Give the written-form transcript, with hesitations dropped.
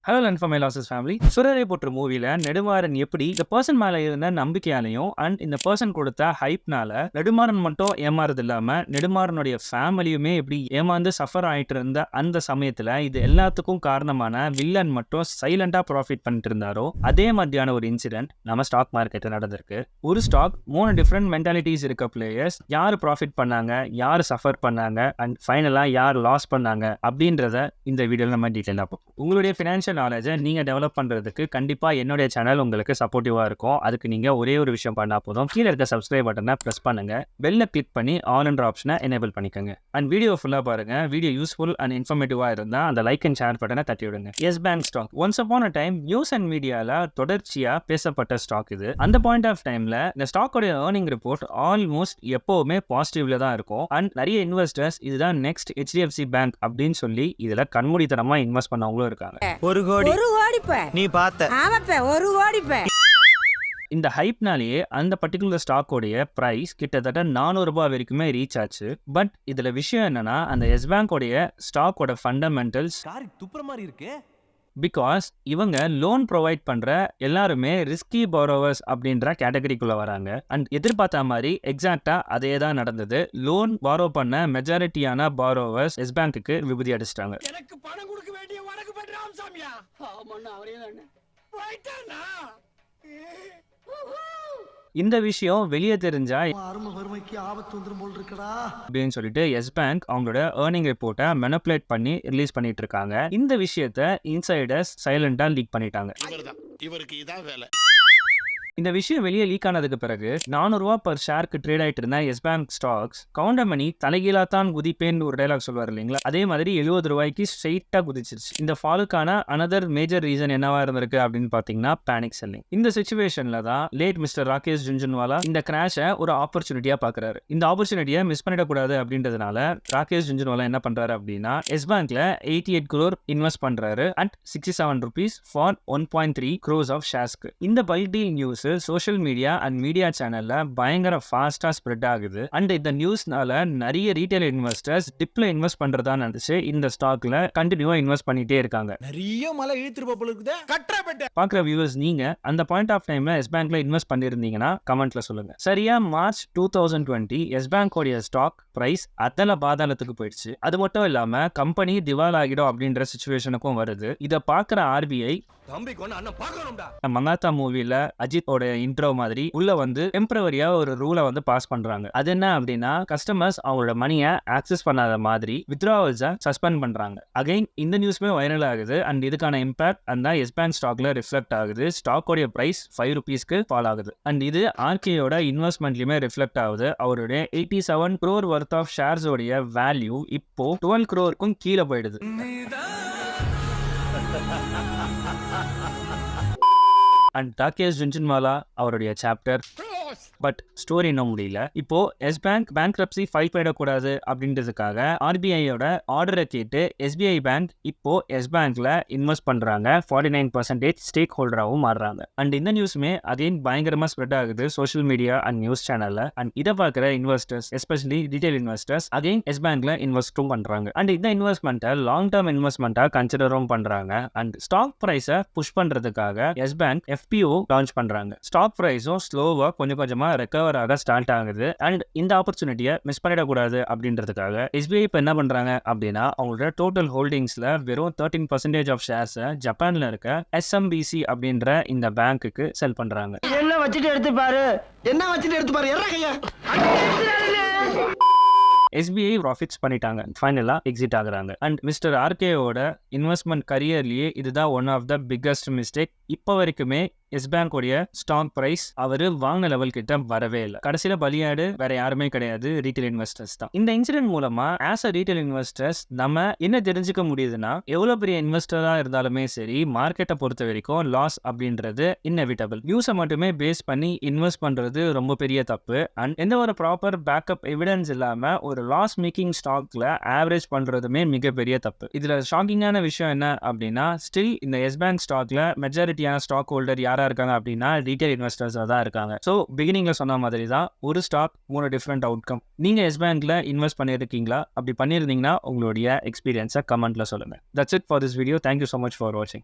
Hello land for my losses family. Soorarai Pottru மூவில நெடுமாறன் எப்படி இந்த பர்சன் மேல இருந்த நம்பிக்கையாலையும் அண்ட் இந்த பர்சன் கொடுத்த ஹைப்னால நெடுமாறன் மட்டும் ஏமாறது இல்லாம நெடுமாறனுடைய ஃபேமிலியுமே எப்படி ஏமாந்து சஃபர் ஆயிட்டு இருந்த அந்த சமயத்துல இது எல்லாத்துக்கும் காரணமான வில்லன் மட்டும் சைலண்டா ப்ராஃபிட் பண்ணிட்டு இருந்தாரோ அதே மாதிரியான ஒரு இன்சிடென்ட் நம்ம ஸ்டாக் மார்க்கெட்ல நடந்திருக்கு. ஒரு ஸ்டாக் 3 டிஃப்ரெண்ட் மென்டாலிட்டிஸ் இருக்க பிளேயர்ஸ் யாரு ப்ராஃபிட் பண்ணாங்க, யாரு சஃபர் பண்ணாங்க அண்ட் ஃபைனலா யார் லாஸ் பண்ணாங்க அப்படின்றத இந்த வீடியோல நம்ம டீடைலா பார்ப்போம். உங்களுடைய ஃபினான்ஷியல் நாலேஜை நீங்க டெவலப் பண்றதுக்கு கண்டிப்பா என்னுடைய சேனல் உங்களுக்கு சப்போர்ட்டிவா இருக்கும். அதுக்கு நீங்க ஒரே ஒரு விஷயம் பண்ணா போதும். கீழே இருக்க சப்ஸ்கிரைப் பட்டனை பிரஸ் பண்ணுங்க, பெல்ல கிளிக் பண்ணி ஆல் என்ற ஆப்ஷனை எனேபிள் பண்ணிக்கோங்க. அண்ட் வீடியோ ஃபுல்லா பாருங்க. வீடியோ யூஸ்ஃபுல் அண்ட் இன்ஃபர்மேட்டிவா இருந்தா அந்த லைக் அண்ட் ஷேர் பட்டனை தட்டி விடுங்க. Yes bank stock once upon a time news and மீடியால தொடர்ச்சியா பேசப்பட்ட ஸ்டாக் இது. அந்த பாயிண்ட் ஆஃப் டைம்ல இந்த ஸ்டாக்கோட ஏர்னிங் ரிப்போர்ட் ஆல்மோஸ்ட் எப்பவுமே பாசிட்டிவ்ல தான் இருக்கும். அண்ட் நிறைய இன்வெஸ்டர்ஸ் இதுதான் நெக்ஸ்ட் HDFC பேங்க் அப்படின்னு சொல்லி இதுல கண்மூடித்தனமா இன்வெஸ்ட் பண்ணவங்களும் இருக்காங்க. ஒரு கோடி நீ பார்த்த ஒரு கோடி. இந்த ஹைப்னாலேயே அந்த பர்டிகுலர் ஸ்டாக்கோடைய பிரைஸ் கிட்டத்தட்ட 400 ரூபாய் வரைக்குமே ரீச் ஆச்சு. பட் இதுல விஷயம் என்னன்னா அந்த எஸ் பேங்கோடைய ஸ்டாக்கோட ஃபண்டமெண்டல்ஸ் துப்புற மாதிரி இருக்கு. பிகாஸ் இவங்க லோன் ப்ரொவைட் பண்ற எல்லாருமே ரிஸ்கி பாரோவர்ஸ் அப்படின்ற கேட்டகரிக்குள்ள வராங்க. அண்ட் எதிர்பார்த்த மாதிரி எக்ஸாக்டா அதே தான் நடந்தது. லோன் பாரோ பண்ண மெஜாரிட்டியான பாரோவர்ஸ் எஸ் பேங்க்குக்கு விபதி அடிச்சிட்டாங்க. எனக்கு பணம் கொடுக்க வேண்டிய வணக்கு பண்றாம் சாமியா. ஆமாண்ணா அவரே தானே போயிட்டானா. இந்த விஷயம் வெளியே தெரிஞ்சா அருமை வறுமைக்கு ஆபத்து வந்துரும் போல் இருக்கடா அப்படின்னு சொல்லிட்டு எஸ் பேங்க் அவங்களோட ஏர்னிங் ரிப்போர்ட்டை மெனிபுலேட் பண்ணி ரிலீஸ் பண்ணிட்டு இருக்காங்க. இந்த விஷயத்தை இன்சைடர்ஸ் சைலண்டா லீக் பண்ணிட்டாங்க. இவருக்கு இதான் வேலை. இந்த விஷயம் வெளியே லீக் ஆனதுக்கு பிறகு 400 ரூபாய் பர் ஷேருக்கு ட்ரேட் ஆயிட்டு இருந்த எஸ் பேங்க் ஸ்டாக்ஸ் கவுண்டமணி தலைகீழா தான் குதிப்பேன்னு ஒரு டைலாக் சொல்வார் இல்லைங்களா, அதே மாதிரி 70 ரூபாய்க்கு ஸ்ட்ரெயிட்டா குதிச்சிருச்சு. இந்த ஃபாலுக்கான அனதர் மேஜர் ரீசன் என்னவா இருந்திருக்கு அப்படின்னு பாத்தீங்கன்னா பேனிக் செல்லிங். இந்த சிச்சுவேஷன்ல தான் லேட் மிஸ்டர் ராகேஷ் ஜுன்ஜுன்வாலா இந்த கிராஷை ஒரு ஆப்பர்ச்சுனிட்டியா பாக்குறாரு. இந்த ஆப்பர்ச்சுனிட்டியை மிஸ் பண்ணிடக்கூடாது அப்படின்றதுனால ராகேஷ் ஜுன்ஜுன்வாலா என்ன பண்றாரு அப்படின்னா எஸ் பேங்க்ல 88 crore இன்வெஸ்ட் பண்றாரு at 67 rupees for 1.3 crores of ஷேர்ஸ்க்கு. இந்த bulk deal news social media and media சேனல்ல பயங்கர ஃபாஸ்டா ஸ்ப்ரெட் ஆகுது. அண்ட் இந்த நியூஸ்னால நிறைய ரீட்டைல் இன்வெஸ்டர்ஸ் டிப்ல இன்வெஸ்ட் பண்றதா நினைச்சு இந்த ஸ்டாக்ல கண்டினியூவா இன்வெஸ்ட் பண்ணிட்டே இருக்காங்க. நிறைய மலை இழுத்துட்டு போல இருக்குது. கட்டப்பட்ட பாக்குற வியூவர்ஸ் நீங்க அந்த பாயிண்ட் ஆஃப் டைம்ல எஸ் பேங்க்ல இன்வெஸ்ட் பண்ணிருந்தீங்கன்னா கமெண்ட்ல சொல்லுங்க. சரியா மார்ச் 2020 எஸ் பேங்கோடைய ஸ்டாக் பிரைஸ் அதல பாதாளத்துக்கு போயிடுச்சு. அது மட்டும் இல்லாம கம்பெனி திவால் ஆகிடும் அப்படின்ற சிச்சுவேஷனுக்கும் வருது. இத பாக்குற RBI மங்காத்தா மூவில அஜித்தோட இன்ட்ரோ மாதிரி உள்ள வந்து டெம்பரவரியா ஒரு ரூலை வந்து பாஸ் பண்றாங்க. அது என்ன அப்படின்னா கஸ்டமர்ஸ் அவங்களோட மணியை ஆக்சஸ் பண்ணாத மாதிரி வித்ட்ராவல்ஸை சஸ்பெண்ட் பண்றாங்க. அகைன் இந்த நியூஸ்மே வைரல் ஆகுது. அண்ட் இதுக்கான இம்பாக்ட் அந்த எஸ் பேங்க் ஸ்டாக்ல ரிஃப்ளெக்ட் ஆகுது. ஸ்டாக்கோடைய பிரைஸ் 5 rupeesக்கு ஃபால் ஆகுது. அண்ட் இது RKயோட இன்வெஸ்ட்மெண்ட்லயுமே ரிஃப்ளெக்ட் ஆகுது. அவருடைய 87 crore worth ஆஃப் ஷேர்ஸ் உடைய வேல்யூ இப்போ 12 crore கீழே போயிடுது. அண்ட் ராகேஷ் ஜுன்ஜுன்வாலா அவருடைய சாப்டர் பட் ஸ்டோரி இன்னும் முடியல. இப்போ எஸ் பேங்க் பேங்க்ரப்சி ஃபைல் பண்ணிடக்கூடாது அப்படின்றதுக்காக RBIயோட ஆர்டரை கேட்டு SBI பேங்க் இப்போ எஸ் பேங்க்ல இன்வெஸ்ட் பண்றாங்க. 49% ஸ்டேக் ஹோல்டராகவும் மாறுறாங்க. அண்ட் இந்த நியூஸ்மே அகைன் பயங்கரமா ஸ்ப்ரெட் ஆகுது சோஷியல் மீடியா அண்ட் நியூஸ் சேனல்ல. அண்ட் இதை பார்க்குற investors especially retail investors again Yes பேங்க்ல இன்வெஸ்டும் பண்றாங்க. அண்ட் இந்த இன்வெஸ்ட்மெண்ட்டை லாங் டேர்ம் இன்வெஸ்ட்மெண்ட்டா கன்சிடரும் பண்றாங்க. அண்ட் ஸ்டாக் பிரைஸை புஷ் பண்றதுக்காக எஸ் பேங்க் FPO லான்ச் பண்றாங்க. ஸ்டாக் பிரைஸும் ஸ்லோவா கொஞ்சம் கொஞ்சமா ரெக்கவர் ஆக ஸ்டார்ட் ஆகுது. அண்ட் இந்த ஆப்பர்ச்சுனிட்டியை மிஸ் பண்ணிடக்கூடாது அப்படின்றதுக்காக SBI இப்போ என்ன பண்றாங்க அப்படின்னா அவங்களோட டோட்டல் ஹோல்டிங்ஸ்ல வெறும் 13% ஆஃப் ஷேர்ஸை ஜப்பான்ல இருக்க SMBC அப்படின்ற இந்த பேங்க்குக்கு செல் பண்றாங்க. என்ன வச்சிட்டு எடுத்து பாரு, என்ன வச்சிட்டு எடுத்து பாரு. எற கையா SBI ப்ராஃபிட்ஸ் பண்ணிட்டாங்க. ஃபைனலா எக்ஸிட் ஆகுறாங்க. அண்ட் மிஸ்டர் RKயோட இன்வெஸ்ட்மெண்ட் கரியர்லயே இதுதான் one of the biggest mistake. இப்போ வரைக்குமே எஸ் பேங்கோடைய ஸ்டாக் பிரைஸ் அவரு வாங்கின லெவல் கிட்ட வரவே இல்லை. கடைசியில பலியாடு வேற யாருமே கிடையாது, ரீட்டைல் இன்வெஸ்டர்ஸ் தான். இந்த இன்சிடென்ட் மூலமா ஆஸ் அ ரீட்டைல் இன்வெஸ்டர்ஸ் நம்ம என்ன தெரிஞ்சுக்க முடியுதுன்னா எவ்வளவு பெரிய இன்வெஸ்டரா இருந்தாலுமே சரி மார்க்கெட்டை பொறுத்த வரைக்கும் லாஸ் அப்படின்றது இன்னெவிட்டபிள். நியூஸை மட்டுமே பேஸ் பண்ணி இன்வெஸ்ட் பண்றது ரொம்ப பெரிய தப்பு. அண்ட் எந்த ஒரு ப்ராப்பர் பேக்கப் எவிடன்ஸ் இல்லாம ஒரு லாஸ் மேக்கிங் ஸ்டாக்ல ஆவரேஜ் பண்றதுமே மிகப்பெரிய தப்பு. இதுல ஷாக்கிங்கான விஷயம் என்ன அப்படின்னா ஸ்டில் இந்த எஸ் பேங்க் ஸ்டாக்ல மெஜாரிட்டியான ஸ்டாக் ஹோல்டர் யாரா இருக்காங்க அப்படின்னா ரீட்டைல் இன்வெஸ்டர்ஸா தான் இருக்காங்க. ஸோ பிகினிங்ல சொன்ன மாதிரி தான் ஒரு ஸ்டாக் 3 டிஃப்ரெண்ட் அவுட்கம். நீங்க எஸ் பேங்க்ல இன்வெஸ்ட் பண்ணியிருக்கீங்களா? அப்படி பண்ணியிருந்தீங்கன்னா உங்களுடைய எக்ஸ்பீரியன்ஸை கமெண்ட்ல சொல்லுங்க. That's it for this video. Thank you so much for வாட்சிங்.